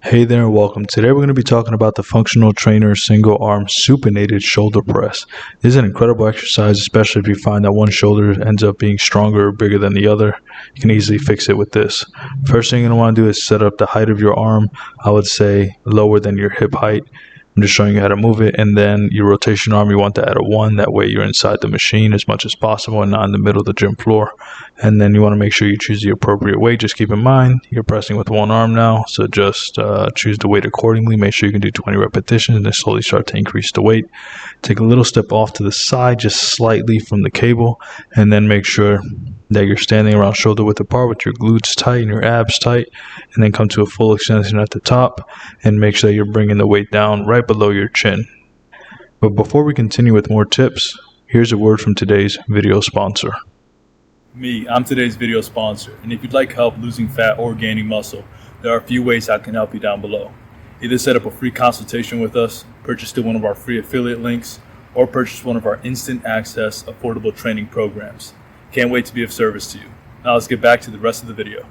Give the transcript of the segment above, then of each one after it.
Hey there and welcome. Today we're going to be talking about the functional trainer single arm supinated shoulder press. This is an incredible exercise, especially if you find that one shoulder ends up being stronger or bigger than the other. You can easily fix it with this. First thing you're going to want to do is set up the height of your arm. I would say lower than your hip height. I'm just showing you how to move it, and then your rotation arm, you want to add a 1. That way you're inside the machine as much as possible and not in the middle of the gym floor. And then you want to make sure you choose the appropriate weight. Just keep in mind you're pressing with one arm now, so just choose the weight accordingly. Make sure you can do 20 repetitions and then slowly start to increase the weight. Take a little step off to the side, just slightly from the cable, and then make sure that you're standing around shoulder width apart with your glutes tight and your abs tight, and then come to a full extension at the top and make sure that you're bringing the weight down right below your chin. But before we continue with more tips, here's a word from today's video sponsor. I'm today's video sponsor, and if you'd like help losing fat or gaining muscle, there are a few ways I can help you down below. Either set up a free consultation with us, purchase through one of our free affiliate links, or purchase one of our instant access affordable training programs. Can't wait to be of service to you. Now let's get back to the rest of the video.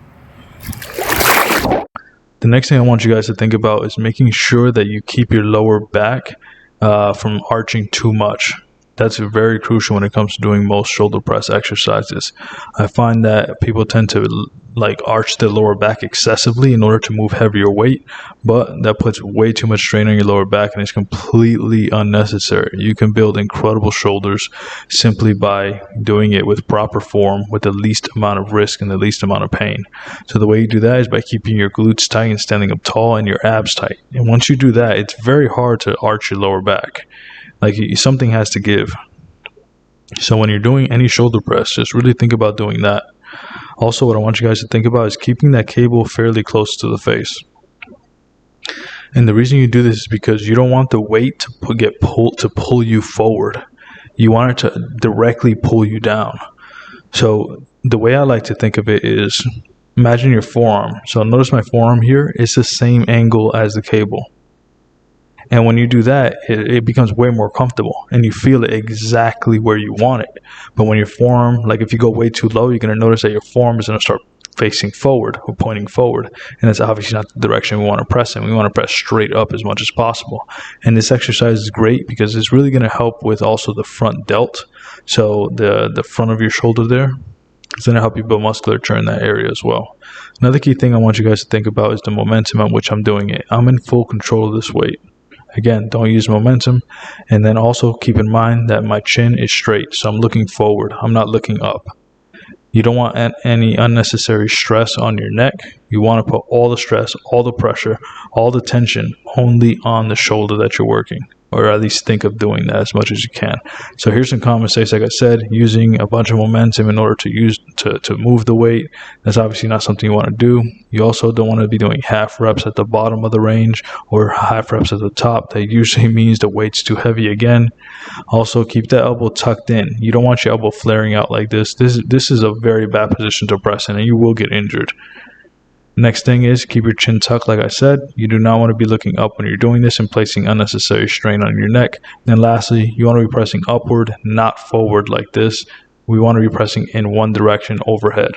The next thing I want you guys to think about is making sure that you keep your lower back from arching too much. That's very crucial when it comes to doing most shoulder press exercises. I find that people tend to arch their lower back excessively in order to move heavier weight, but that puts way too much strain on your lower back and it's completely unnecessary. You can build incredible shoulders simply by doing it with proper form, with the least amount of risk and the least amount of pain. So the way you do that is by keeping your glutes tight and standing up tall and your abs tight. And once you do that, it's very hard to arch your lower back. Something has to give. So when you're doing any shoulder press, just really think about doing that. Also, what I want you guys to think about is keeping that cable fairly close to the face. And the reason you do this is because you don't want the weight to pull you forward. You want it to directly pull you down. So the way I like to think of it is, imagine your forearm. So notice my forearm here is the same angle as the cable. And when you do that, it becomes way more comfortable and you feel it exactly where you want it. But when your forearm, if you go way too low, you're going to notice that your forearm is going to start facing forward or pointing forward. And that's obviously not the direction we want to press in. We want to press straight up as much as possible. And this exercise is great because it's really going to help with also the front delt. So the front of your shoulder there, it's going to help you build musculature in that area as well. Another key thing I want you guys to think about is the momentum at which I'm doing it. I'm in full control of this weight. Again, don't use momentum. And then also keep in mind that my chin is straight. So I'm looking forward. I'm not looking up. You don't want any unnecessary stress on your neck. You want to put all the stress, all the pressure, all the tension only on the shoulder that you're working. Or at least think of doing that as much as you can. So here's some common mistakes, like I said, using a bunch of momentum in order to move the weight. That's obviously not something you want to do. You also don't want to be doing half reps at the bottom of the range or half reps at the top. That usually means the weight's too heavy again. Also, keep that elbow tucked in. You don't want your elbow flaring out like this. This is a very bad position to press in and you will get injured. Next thing is keep your chin tucked, like I said. You do not want to be looking up when you're doing this and placing unnecessary strain on your neck. Then lastly, you want to be pressing upward, not forward like this. We want to be pressing in one direction overhead.